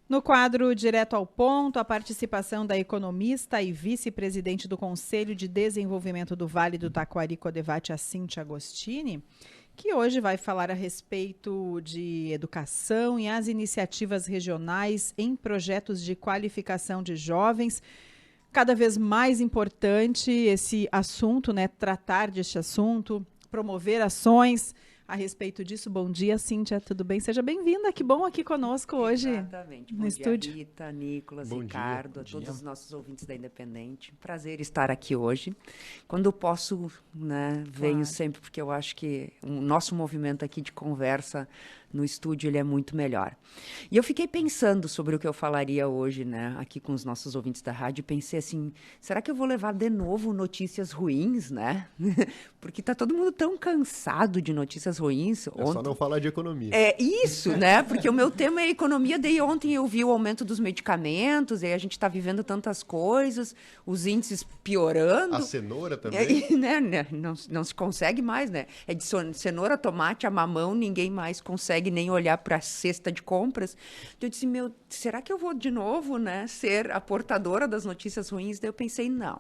No quadro Direto ao Ponto, a participação da economista e vice-presidente do Conselho de Desenvolvimento do Vale do Taquari, Codevate, a Cíntia Agostini, que hoje vai falar a respeito de educação e as iniciativas regionais em projetos de qualificação de jovens. Cada vez mais importante esse assunto, né? Tratar deste assunto, promover ações a respeito disso. Bom dia, Cíntia, tudo bem? Seja bem-vinda, que bom aqui conosco hoje. Exatamente. No Bom estúdio. dia, Rita, Nicolas, Bom Ricardo, dia. a todos os nossos ouvintes da Independente. Prazer estar aqui hoje. Quando eu posso, né, venho sempre, porque eu acho que o nosso movimento aqui de conversa no estúdio ele é muito melhor. E eu fiquei pensando sobre o que eu falaria hoje, né, aqui com os nossos ouvintes da rádio, e pensei assim, será que eu vou levar de novo notícias ruins, né? Porque tá todo mundo tão cansado de notícias ruins. É só não falar de economia. É isso, né? Porque o meu tema é economia. Daí ontem eu vi o aumento dos medicamentos, e a gente está vivendo tantas coisas, os índices piorando. A cenoura também. E, né, não se consegue mais, né? É de cenoura, tomate, a mamão, ninguém mais consegue nem olhar para a cesta de compras. Então eu disse, será que eu vou de novo, né, ser a portadora das notícias ruins? Daí eu pensei, não.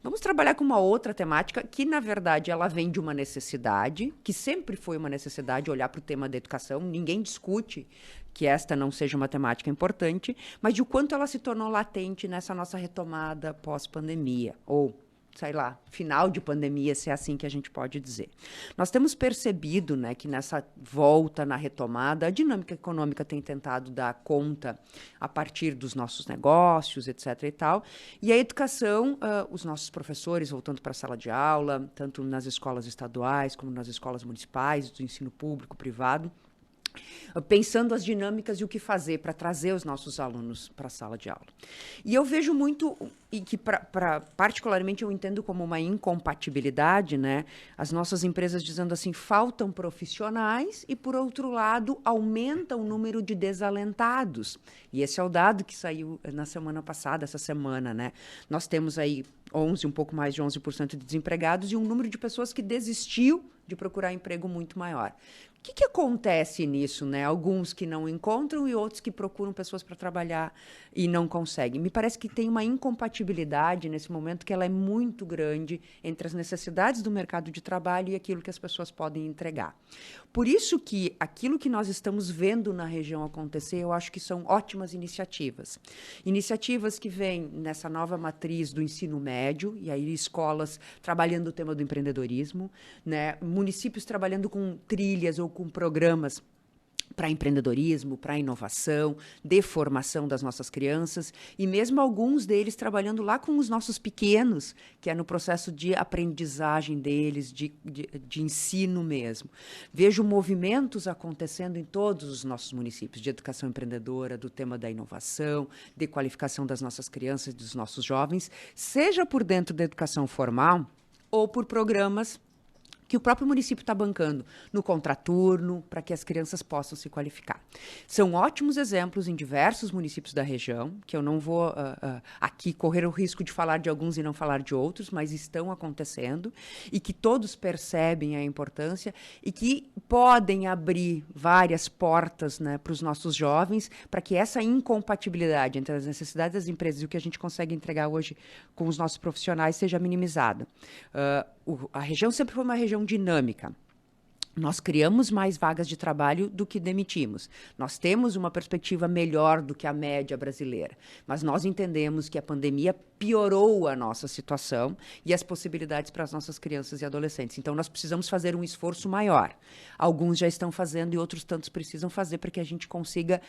Vamos trabalhar com uma outra temática que, na verdade, ela vem de uma necessidade, que sempre foi uma necessidade, olhar para o tema da educação. Ninguém discute que esta não seja uma temática importante, mas de o quanto ela se tornou latente nessa nossa retomada pós-pandemia, ou sei lá, final de pandemia, se é assim que a gente pode dizer. Nós temos percebido, né, que nessa volta, na retomada, a dinâmica econômica tem tentado dar conta a partir dos nossos negócios, etc. e tal, e a educação, os nossos professores voltando para a sala de aula, tanto nas escolas estaduais como nas escolas municipais, do ensino público, privado, pensando as dinâmicas e o que fazer para trazer os nossos alunos para a sala de aula. E eu vejo muito, e que particularmente eu entendo como uma incompatibilidade, né? As nossas empresas dizendo assim, faltam profissionais e, por outro lado, aumenta o número de desalentados. E esse é o dado que saiu na semana passada, essa semana, né? Nós temos aí um pouco mais de 11% de desempregados e um número de pessoas que desistiu de procurar emprego muito maior. O que acontece nisso, né? Alguns que não encontram e outros que procuram pessoas para trabalhar e não conseguem. Me parece que tem uma incompatibilidade nesse momento que ela é muito grande entre as necessidades do mercado de trabalho e aquilo que as pessoas podem entregar. Por isso que aquilo que nós estamos vendo na região acontecer, eu acho que são ótimas iniciativas. Iniciativas que vêm nessa nova matriz do ensino médio, e aí escolas trabalhando o tema do empreendedorismo, né? Municípios trabalhando com trilhas ou com programas para empreendedorismo, para inovação, de formação das nossas crianças, e mesmo alguns deles trabalhando lá com os nossos pequenos, que é no processo de aprendizagem deles, de ensino mesmo. Vejo movimentos acontecendo em todos os nossos municípios, de educação empreendedora, do tema da inovação, de qualificação das nossas crianças e dos nossos jovens, seja por dentro da educação formal ou por programas que o próprio município está bancando no contraturno para que as crianças possam se qualificar. São ótimos exemplos em diversos municípios da região, que eu não vou aqui correr o risco de falar de alguns e não falar de outros, mas estão acontecendo e que todos percebem a importância e que podem abrir várias portas, né, para os nossos jovens, para que essa incompatibilidade entre as necessidades das empresas e o que a gente consegue entregar hoje com os nossos profissionais seja minimizada. A região sempre foi uma região dinâmica. Nós criamos mais vagas de trabalho do que demitimos. Nós temos uma perspectiva melhor do que a média brasileira. Mas nós entendemos que a pandemia piorou a nossa situação e as possibilidades para as nossas crianças e adolescentes. Então, nós precisamos fazer um esforço maior. Alguns já estão fazendo e outros tantos precisam fazer para que a gente consiga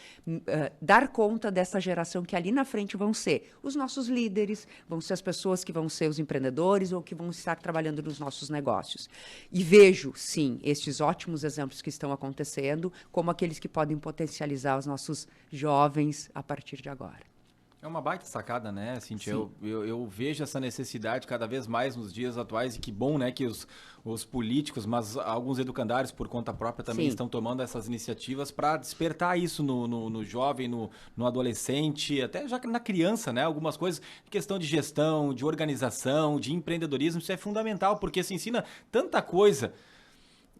dar conta dessa geração que ali na frente vão ser os nossos líderes, vão ser as pessoas que vão ser os empreendedores ou que vão estar trabalhando nos nossos negócios. E vejo, sim, estes ótimos exemplos que estão acontecendo como aqueles que podem potencializar os nossos jovens a partir de agora. É uma baita sacada, né, Cíntia? Eu vejo essa necessidade cada vez mais nos dias atuais e que bom, né, que os políticos, mas alguns educandários por conta própria também estão tomando essas iniciativas para despertar isso no jovem, no adolescente, até já na criança, né? Algumas coisas, questão de gestão, de organização, de empreendedorismo, isso é fundamental, porque se ensina tanta coisa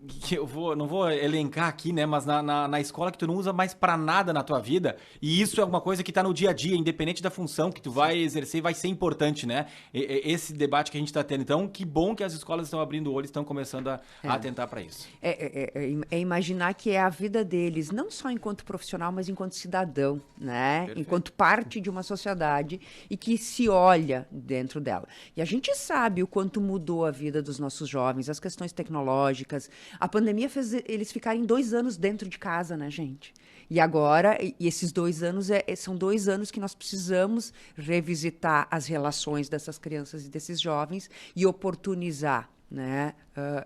que não vou elencar aqui, né? Mas na escola que tu não usa mais pra nada na tua vida, e isso é alguma coisa que tá no dia a dia, independente da função que tu vai exercer, vai ser importante, né? Esse debate que a gente tá tendo. Então, que bom que as escolas estão abrindo o olho e estão começando a atentar para isso. É imaginar que é a vida deles, não só enquanto profissional, mas enquanto cidadão, né? Perfeito. Enquanto parte de uma sociedade e que se olha dentro dela. E a gente sabe o quanto mudou a vida dos nossos jovens, as questões tecnológicas. A pandemia fez eles ficarem 2 anos dentro de casa, né, gente? E agora, esses 2 anos são 2 anos que nós precisamos revisitar as relações dessas crianças e desses jovens e oportunizar, né,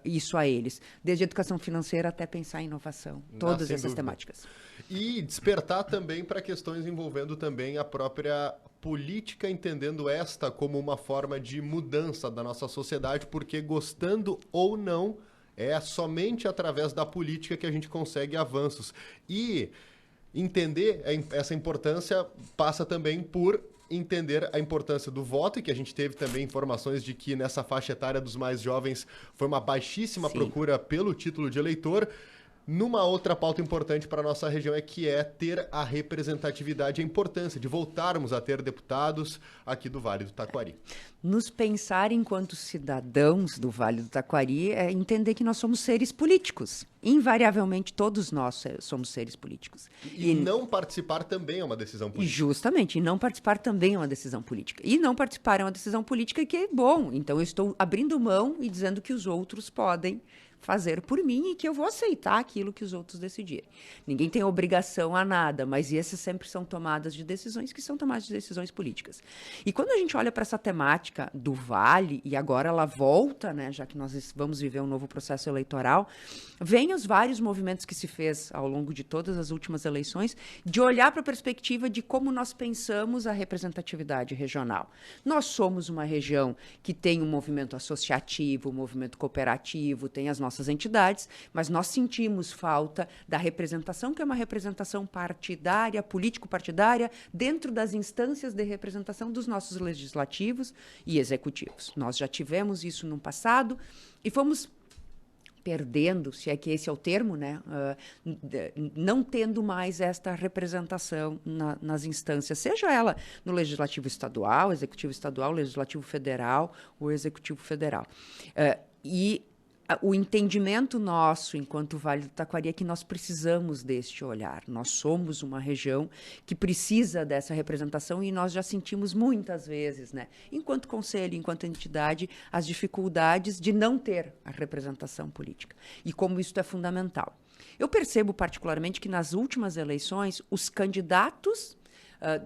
isso a eles. Desde a educação financeira até pensar em inovação. Todas sem essas dúvida. temáticas. E despertar também para questões envolvendo também a própria política, entendendo esta como uma forma de mudança da nossa sociedade, porque gostando ou não, é somente através da política que a gente consegue avanços. E entender essa importância passa também por entender a importância do voto, e que a gente teve também informações de que nessa faixa etária dos mais jovens foi uma baixíssima procura pelo título de eleitor. Numa outra pauta importante para a nossa região é ter a representatividade, a importância de voltarmos a ter deputados aqui do Vale do Taquari. Nos pensar enquanto cidadãos do Vale do Taquari é entender que nós somos seres políticos. Invariavelmente, todos nós somos seres políticos. E não participar também é uma decisão política. Justamente, e não participar também é uma decisão política. E não participar é uma decisão política que é bom. Então, eu estou abrindo mão e dizendo que os outros podem fazer por mim e que eu vou aceitar aquilo que os outros decidirem. Ninguém tem obrigação a nada, mas essas sempre são tomadas de decisões que são tomadas de decisões políticas. E quando a gente olha para essa temática do Vale, e agora ela volta, né, já que nós vamos viver um novo processo eleitoral, vem os vários movimentos que se fez ao longo de todas as últimas eleições, de olhar para a perspectiva de como nós pensamos a representatividade regional. Nós somos uma região que tem um movimento associativo, um movimento cooperativo, tem as nossas entidades, mas nós sentimos falta da representação, que é uma representação partidária, político-partidária, dentro das instâncias de representação dos nossos legislativos e executivos. Nós já tivemos isso no passado e fomos perdendo, se é que esse é o termo, né? Não tendo mais esta representação nas instâncias, seja ela no legislativo estadual, legislativo federal ou executivo federal. E o entendimento nosso, enquanto Vale do Taquari, é que nós precisamos deste olhar. Nós somos uma região que precisa dessa representação e nós já sentimos muitas vezes, né, enquanto conselho, enquanto entidade, as dificuldades de não ter a representação política. E como isso é fundamental. Eu percebo particularmente que nas últimas eleições, os candidatos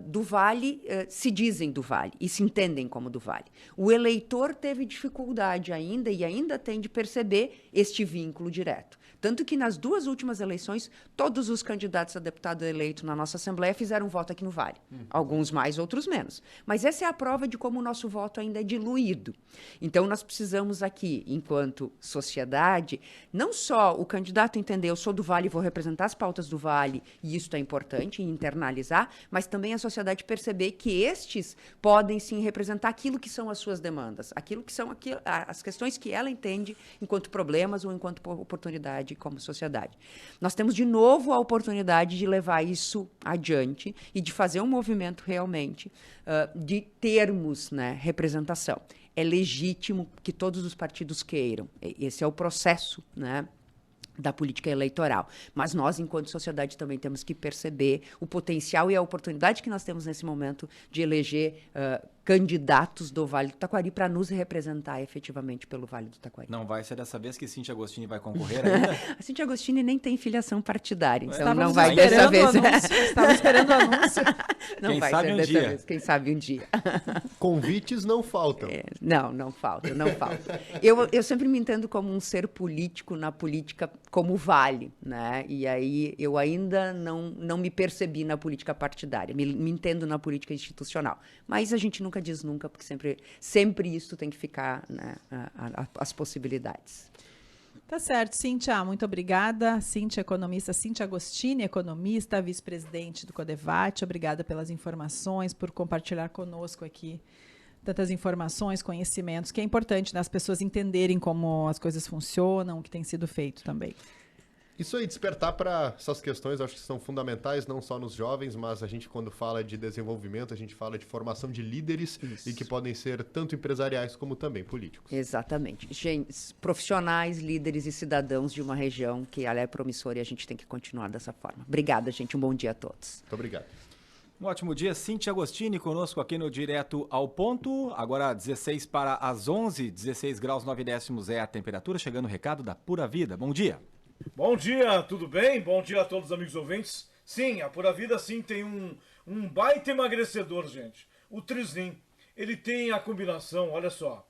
do Vale se dizem do Vale e se entendem como do Vale. O eleitor teve dificuldade ainda e ainda tem de perceber este vínculo direto. Tanto que nas 2 últimas eleições, todos os candidatos a deputado eleito na nossa Assembleia fizeram voto aqui no Vale. Alguns mais, outros menos. Mas essa é a prova de como o nosso voto ainda é diluído. Então, nós precisamos aqui, enquanto sociedade, não só o candidato entender, eu sou do Vale e vou representar as pautas do Vale, e isso é importante, internalizar, mas também a sociedade perceber que estes podem, sim, representar aquilo que são as suas demandas, aquilo que são as questões que ela entende enquanto problemas ou enquanto oportunidade como sociedade. Nós temos, de novo, a oportunidade de levar isso adiante e de fazer um movimento realmente de termos, né, representação. É legítimo que todos os partidos queiram. Esse é o processo, né, da política eleitoral. Mas nós, enquanto sociedade, também temos que perceber o potencial e a oportunidade que nós temos nesse momento de eleger candidatos do Vale do Taquari para nos representar efetivamente pelo Vale do Taquari. Não vai ser dessa vez que Cíntia Agostini vai concorrer ainda? A Cíntia Agostini nem tem filiação partidária, então Estávamos não vai dessa vez. Estava esperando o anúncio. Não Quem vai sabe ser um dessa dia. vez. Quem sabe um dia. Convites não faltam. Não falta. Eu sempre me entendo como um ser político na política como Vale, né? E aí eu ainda não me percebi na política partidária, me entendo na política institucional. Mas a gente nunca diz nunca, porque sempre isso tem que ficar, né, as possibilidades. Tá certo, Cíntia, muito obrigada. Cíntia, economista, Cíntia Agostini, economista, vice-presidente do Codevate. Obrigada pelas informações, por compartilhar conosco aqui tantas informações, conhecimentos, que é importante, né, as pessoas entenderem como as coisas funcionam, o que tem sido feito também. Isso aí, despertar para essas questões, acho que são fundamentais, não só nos jovens, mas a gente, quando fala de desenvolvimento, a gente fala de formação de líderes e que podem ser tanto empresariais como também políticos. Exatamente. Gente, profissionais, líderes e cidadãos de uma região que ela é promissora e a gente tem que continuar dessa forma. Obrigada, gente. Um bom dia a todos. Muito obrigado. Um ótimo dia, Cíntia Agostini conosco aqui no Direto ao Ponto. Agora 16 para as 11, 16 graus 9 décimos é a temperatura. Chegando o recado da Pura Vida. Bom dia. Bom dia, tudo bem? Bom dia a todos os amigos ouvintes. Sim, a Pura Vida sim tem um baita emagrecedor, gente. O Trislim. Ele tem a combinação, olha só,